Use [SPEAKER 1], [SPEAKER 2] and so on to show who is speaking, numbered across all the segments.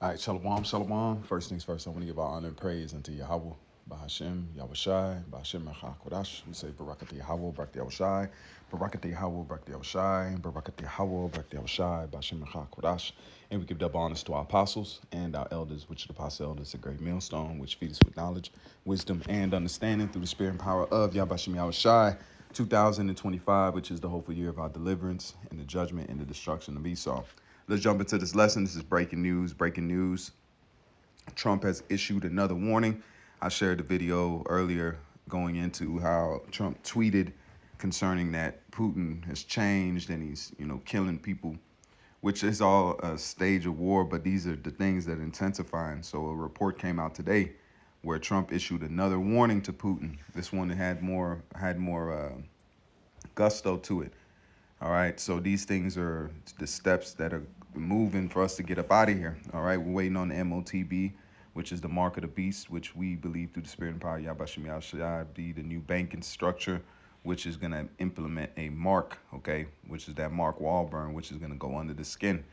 [SPEAKER 1] All right, shalom, shalom. First things first, I want to give our honor and praise unto Yahweh, Bahashem, Yahushai, Bahashem Kodash. We say Barakat Yahweh, Barak Yahushai, Barakat Yahweh, Barak Yahushai, Barakat Yahweh, Barak Yahushai, Bahashem Kodash. And we give double honors to our apostles and our elders, which are the apostle elders, a great millstone, which feed us with knowledge, wisdom, and understanding through the spirit and power of Yahbashim Yahushai. 2025, which is the hopeful year of our deliverance and the judgment and the destruction of Esau. Let's jump into this lesson. This is breaking news. Breaking news. Trump has issued another warning. I shared the video earlier going into how Trump tweeted concerning that Putin has changed and he's, killing people, which is all a stage of war, but these are the things that are intensifying. So a report came out today where Trump issued another warning to Putin. This one had more gusto to it. All right, so these things are the steps that are moving for us to get up out of here. All right, we're waiting on the MOTB, which is the mark of the beast, which we believe through the spirit and power of Yahbashim Yahushua be the new banking structure, which is going to implement a mark, okay, which is that Mark Wahlberg, which is going to go under the skin.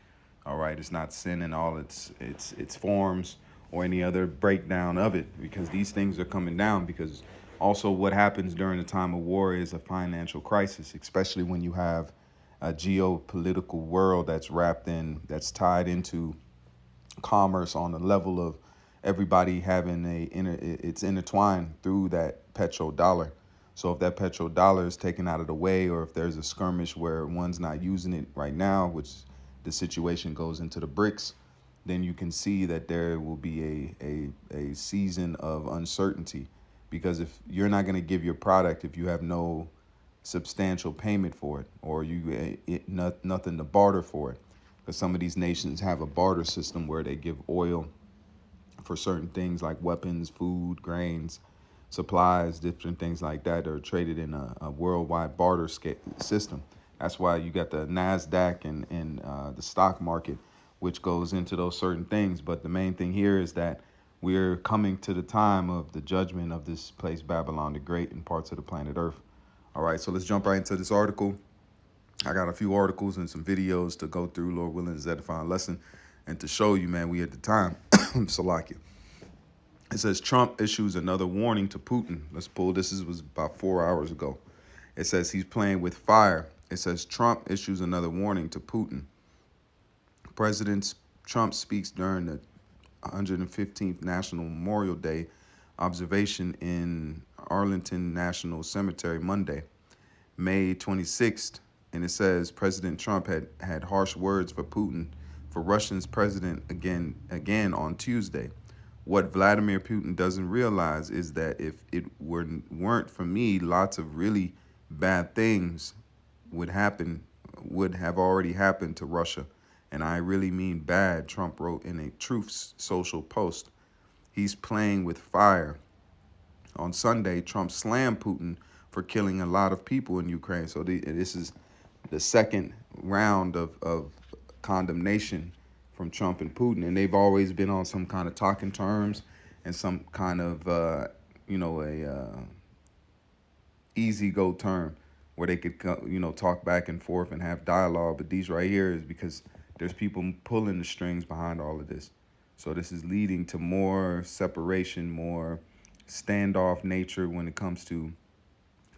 [SPEAKER 1] All right, it's not sin in all its forms or any other breakdown of it, because these things are coming down. Because also what happens during the time of war is a financial crisis, especially when you have a geopolitical world that's tied into commerce on the level of everybody having it's intertwined through that petrodollar. So if that petrodollar is taken out of the way, or if there's a skirmish where one's not using it right now, which the situation goes into the BRICS, then you can see that there will be a season of uncertainty. Because if you're not going to give your product if you have no substantial payment for it, or nothing to barter for it, because some of these nations have a barter system where they give oil for certain things like weapons, food, grains, supplies, different things like that are traded in a worldwide barter system. That's why you got the NASDAQ and the stock market, which goes into those certain things. But the main thing here is that we're coming to the time of the judgment of this place, Babylon the Great, and parts of the planet Earth. All right, so let's jump right into this article. I got a few articles and some videos to go through, Lord willing, is edifying lesson, and to show you, man, we at the time. Salakia. It says Trump issues another warning to Putin. Let's pull this. Was about 4 hours ago. It says he's playing with fire. It says Trump issues another warning to Putin. President Trump speaks during the 115th National Memorial Day observation in Arlington National Cemetery Monday, May 26th. And it says President Trump had harsh words for Putin, for Russia's president again on Tuesday. What Vladimir Putin doesn't realize is that if it weren't for me, lots of really bad things would have already happened to Russia. And I really mean bad, Trump wrote in a Truth Social post. He's playing with fire. On Sunday, Trump slammed Putin for killing a lot of people in Ukraine. So this is the second round of condemnation from Trump and Putin. And they've always been on some kind of talking terms and some kind of, easy go term where they could, talk back and forth and have dialogue. But these right here is because there's people pulling the strings behind all of this. So this is leading to more separation, more standoff nature when it comes to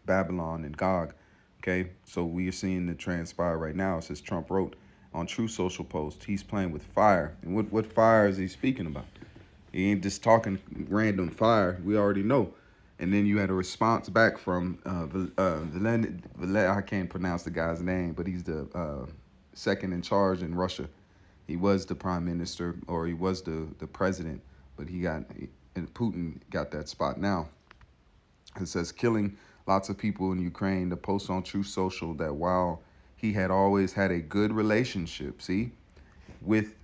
[SPEAKER 1] Babylon and Gog. Okay, so we are seeing it transpire right now. It says Trump wrote on True Social Post, he's playing with fire. And what fire is he speaking about? He ain't just talking random fire. We already know. And then you had a response back from I can't pronounce the guy's name, but he's the second in charge in Russia. He was the prime minister, or he was the president, but and Putin got that spot now. It says killing lots of people in Ukraine. The post on True Social that while he had always had a good relationship, with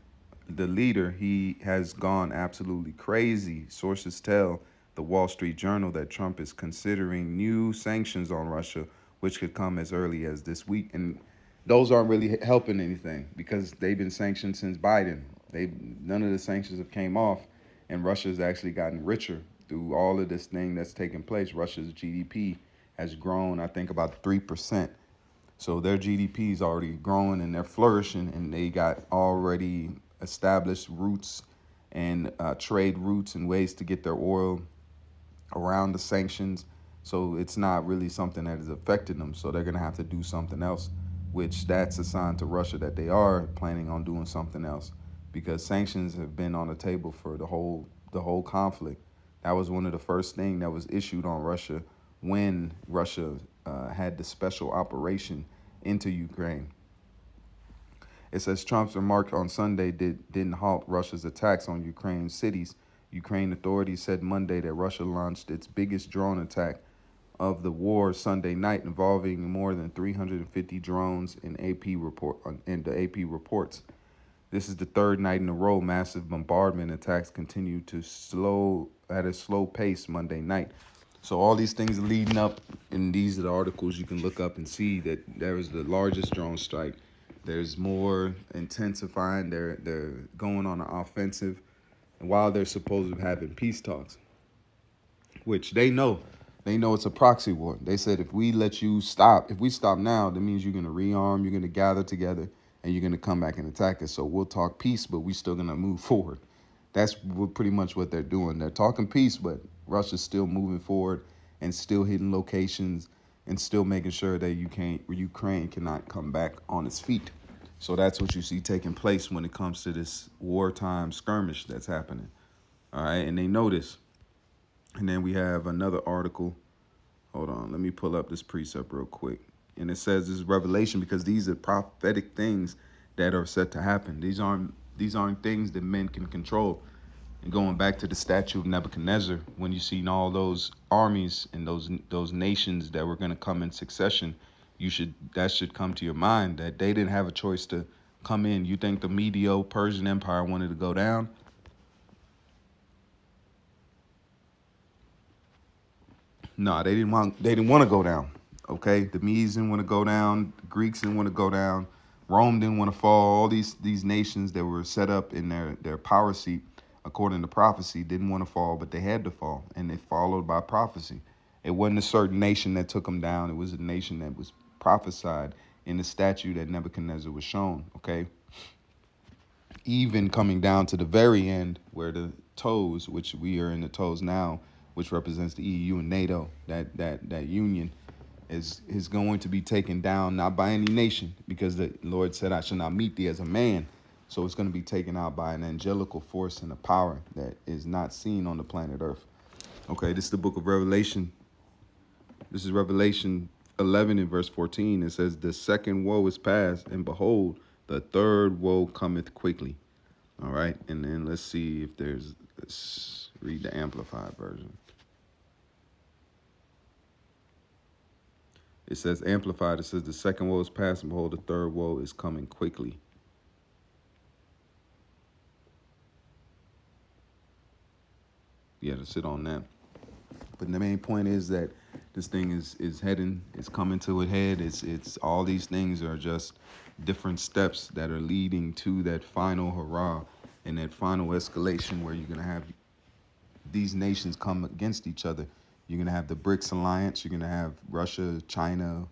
[SPEAKER 1] the leader, he has gone absolutely crazy. Sources tell the Wall Street Journal that Trump is considering new sanctions on Russia, which could come as early as this week. And those aren't really helping anything because they've been sanctioned since Biden. None of the sanctions have came off, and Russia's actually gotten richer through all of this thing that's taking place. Russia's GDP has grown, I think, about 3%. So their GDP is already growing and they're flourishing, and they got already established roots and trade routes and ways to get their oil around the sanctions. So it's not really something that is affecting them. So they're going to have to do something else, which that's a sign to Russia that they are planning on doing something else, because sanctions have been on the table for the whole conflict. That was one of the first things that was issued on Russia when Russia had the special operation into Ukraine. It says Trump's remark on Sunday didn't halt Russia's attacks on Ukraine's cities. Ukraine authorities said Monday that Russia launched its biggest drone attack of the war Sunday night, involving more than 350 drones in the AP reports. This is the third night in a row massive bombardment attacks continue to slow at a slow pace Monday night. So all these things leading up, and these are the articles you can look up and see that there is the largest drone strike. There's more intensifying. They're going on an offensive, and while they're supposed to be having peace talks, which they know it's a proxy war. They said if we let you stop, if we stop now, that means you're gonna rearm, you're gonna gather together, and you're gonna come back and attack us. So we'll talk peace, but we still gonna move forward. That's pretty much what they're doing. They're talking peace, but Russia's still moving forward and still hitting locations and still making sure that Ukraine cannot come back on its feet. So that's what you see taking place when it comes to this wartime skirmish that's happening. All right, and they know this. And then we have another article. Hold on, let me pull up this precept real quick. And it says this is revelation because these are prophetic things that are set to happen. These aren't things that men can control. And going back to the statue of Nebuchadnezzar, when you see all those armies and those nations that were going to come in succession, that should come to your mind that they didn't have a choice to come in. You think the Medo-Persian Empire wanted to go down? No, they didn't want to go down. Okay, the Medes didn't want to go down. The Greeks didn't want to go down. Rome didn't want to fall. All these nations that were set up in their power seat, according to prophecy, didn't want to fall, but they had to fall, and they followed by prophecy. It wasn't a certain nation that took them down. It was a nation that was prophesied in the statue that Nebuchadnezzar was shown. Okay, even coming down to the very end where the toes, which we are in the toes now, which represents the EU and NATO, that union is going to be taken down, not by any nation, because the Lord said, I shall not meet thee as a man. So it's going to be taken out by an angelical force and a power that is not seen on the planet Earth. Okay, this is the book of Revelation. This is Revelation 11 and verse 14. It says, the second woe is past, and behold, the third woe cometh quickly. All right, and then let's read the Amplified version. It says, Amplified, it says, the second woe is past, and behold, the third woe is coming quickly. Yeah, to sit on that. But the main point is that this thing is heading, it's coming to a head. It's all these things are just different steps that are leading to that final hurrah and that final escalation where you're going to have these nations come against each other. You're going to have the BRICS alliance. You're going to have Russia, China.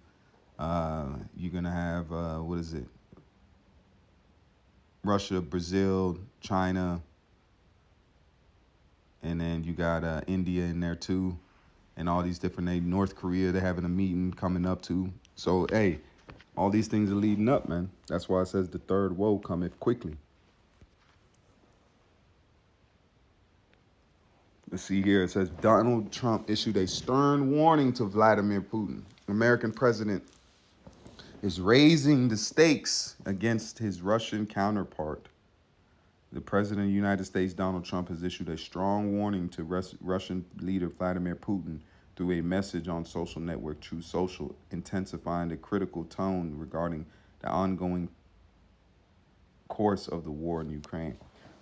[SPEAKER 1] You're going to have, Russia, Brazil, China. And then you got India in there too. And all these different nations. North Korea, they're having a meeting coming up too. So, hey, all these things are leading up, man. That's why it says the third woe cometh quickly. Let's see here. It says Donald Trump issued a stern warning to Vladimir Putin. American president is raising the stakes against his Russian counterpart. The president of the United States, Donald Trump, has issued a strong warning to Russian leader Vladimir Putin through a message on social network Truth Social, intensifying the critical tone regarding the ongoing course of the war in Ukraine.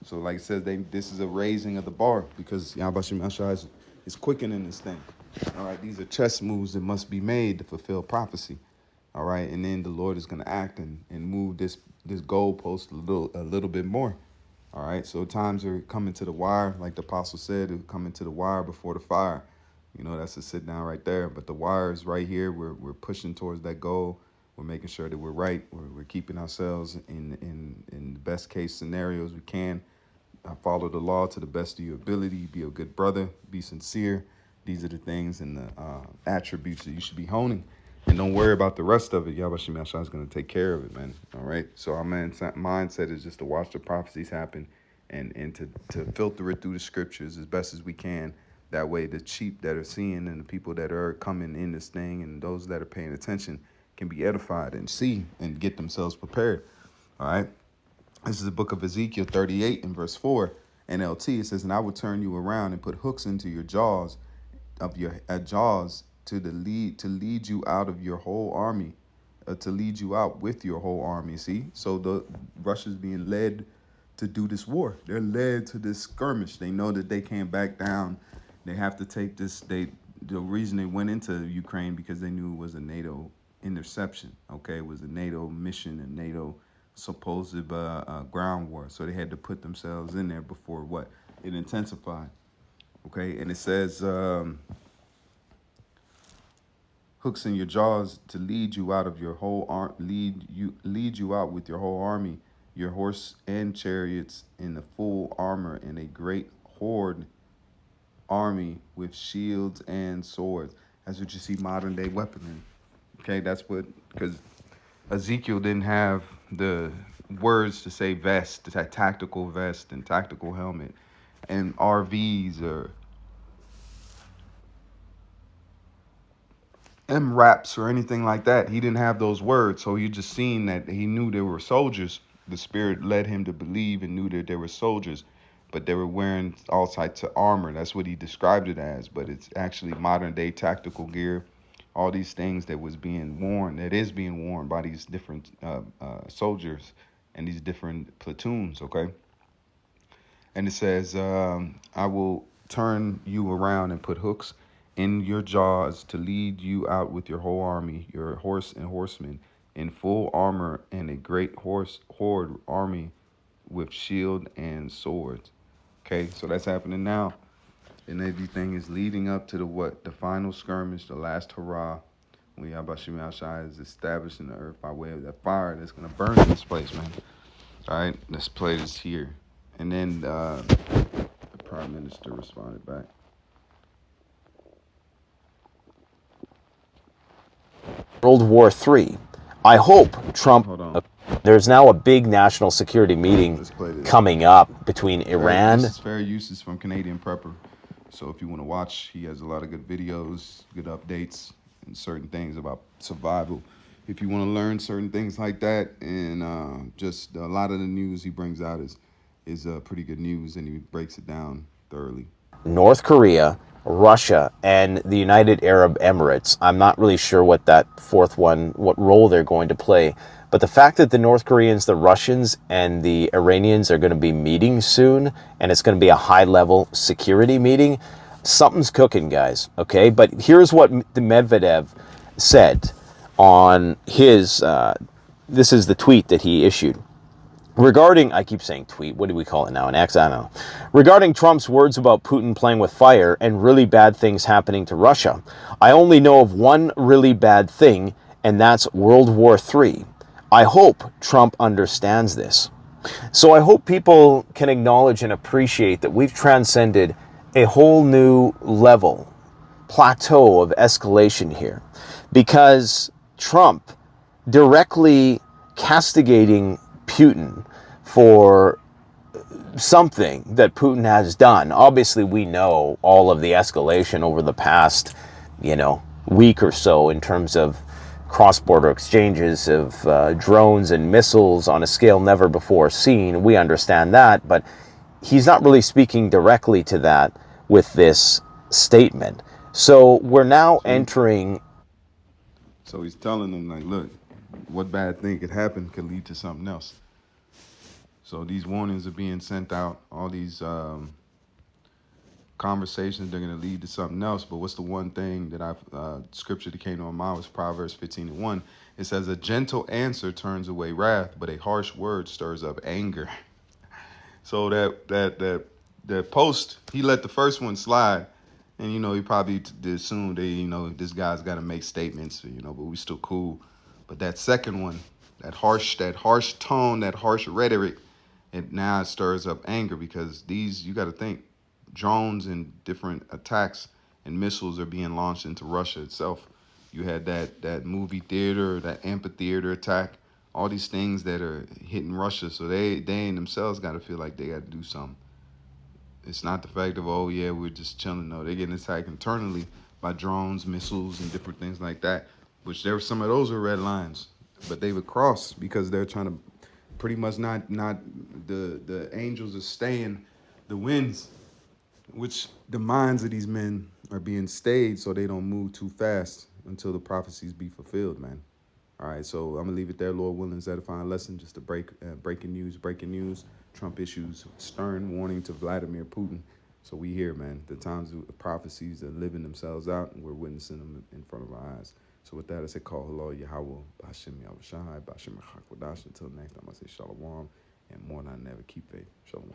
[SPEAKER 1] So like I said, this is a raising of the bar because Yahbashim Ashai is quickening this thing. All right, these are chess moves that must be made to fulfill prophecy. All right, and then the Lord is going to act and move this goalpost a little bit more. All right, so times are coming to the wire, like the apostle said, they're coming to the wire before the fire. You know, that's a sit down right there. But the wire is right here. We're pushing towards that goal. We're making sure that we're right. We're keeping ourselves in the best case scenarios we can. Follow the law to the best of your ability. Be a good brother. Be sincere. These are the things and the attributes that you should be honing. And don't worry about the rest of it. Yahweh Shemel is going to take care of it, man. All right. So our mindset is just to watch the prophecies happen and to filter it through the scriptures as best as we can. That way, the sheep that are seeing and the people that are coming in this thing and those that are paying attention can be edified and see and get themselves prepared. All right. This is the book of Ezekiel 38 and verse 4, NLT. It says, "And I will turn you around and put hooks into your jaws of your jaws to lead you out of your whole army, to lead you out with your whole army." See, so the Russia's being led to do this war. They're led to this skirmish. They know that they can't back down. They have to take this. The reason they went into Ukraine because they knew it was a NATO interception. Okay, it was a NATO mission, a NATO supposed ground war. So they had to put themselves in there before what it intensified. Okay, and it says hooks in your jaws to lead you out of your whole lead you out with your whole army, your horse and chariots in the full armor, and a great horde army with shields and swords. That's what you see modern day weaponry. Okay, that's what, because Ezekiel didn't have the words to say vest, that tactical vest and tactical helmet, and RVs or MRAPs or anything like that. He didn't have those words, so you just seen that he knew there were soldiers. The Spirit led him to believe and knew that there were soldiers, but they were wearing all types of armor. That's what he described it as, but it's actually modern day tactical gear. All these things that was being worn, that is being worn by these different soldiers and these different platoons, okay? And it says, I will turn you around and put hooks in your jaws to lead you out with your whole army, your horse and horsemen, in full armor, and a great horde army with shield and swords. Okay, so that's happening now. And everything is leading up to the final skirmish, the last hurrah, when Yahweh Shemel Shai is established in the earth by way of that fire that's going to burn in this place, man. All right, let's play this here. And then the Prime Minister responded back.
[SPEAKER 2] World War III. I hope Trump... Hold on. There's now a big national security meeting coming up between Iran...
[SPEAKER 1] This is fair use. Is from Canadian Prepper. So if you want to watch, he has a lot of good videos, good updates, and certain things about survival. If you want to learn certain things like that, and just a lot of the news he brings out is pretty good news, and he breaks it down thoroughly.
[SPEAKER 2] North Korea, Russia, and the United Arab Emirates. I'm not really sure what that fourth one, what role they're going to play. But the fact that the North Koreans, the Russians, and the Iranians are going to be meeting soon, and it's going to be a high-level security meeting, something's cooking, guys, okay? But here's what the Medvedev said on his, this is the tweet that he issued. Regarding, I keep saying tweet, what do we call it now, an X? I don't know. Regarding Trump's words about Putin playing with fire and really bad things happening to Russia, I only know of one really bad thing, and that's World War III. I hope Trump understands this. So I hope people can acknowledge and appreciate that we've transcended a whole new level, plateau of escalation here, because Trump directly castigating Putin for something that Putin has done. Obviously, we know all of the escalation over the past, week or so in terms of cross-border exchanges of drones and missiles on a scale never before seen. We understand that, but he's not really speaking directly to that with this statement. So we're now entering...
[SPEAKER 1] So he's telling them, like, look, what bad thing could happen could lead to something else. So these warnings are being sent out. All these conversations, they're going to lead to something else. But what's the one thing that scripture that came to my mind was Proverbs 15:1. It says, a gentle answer turns away wrath, but a harsh word stirs up anger. So that post, he let the first one slide. And, he probably assumed this guy's got to make statements, but we still cool. But that second one, that harsh tone, that harsh rhetoric, it now stirs up anger because these, you got to think, drones and different attacks and missiles are being launched into Russia itself. You had that movie theater, that amphitheater attack, all these things that are hitting Russia. So they in themselves got to feel like they got to do something. It's not the fact of, oh yeah, we're just chilling. No, they're getting attacked internally by drones, missiles, and different things like that. Which there were some of those are red lines, but they would cross because they're trying to pretty much not the angels are staying the winds, which the minds of these men are being stayed so they don't move too fast until the prophecies be fulfilled, man. All right, so I'm gonna leave it there. Lord willing, is edifying lesson. Just a breaking news. Breaking news. Trump issues stern warning to Vladimir Putin. So we here, man. The times of prophecies are living themselves out, and we're witnessing them in front of our eyes. So with that, I say, call hello, Yahweh, Bashem Yahushai, Bashem Hakwadash. Until next time, I say Shalom, and more than I never keep faith. Shalom.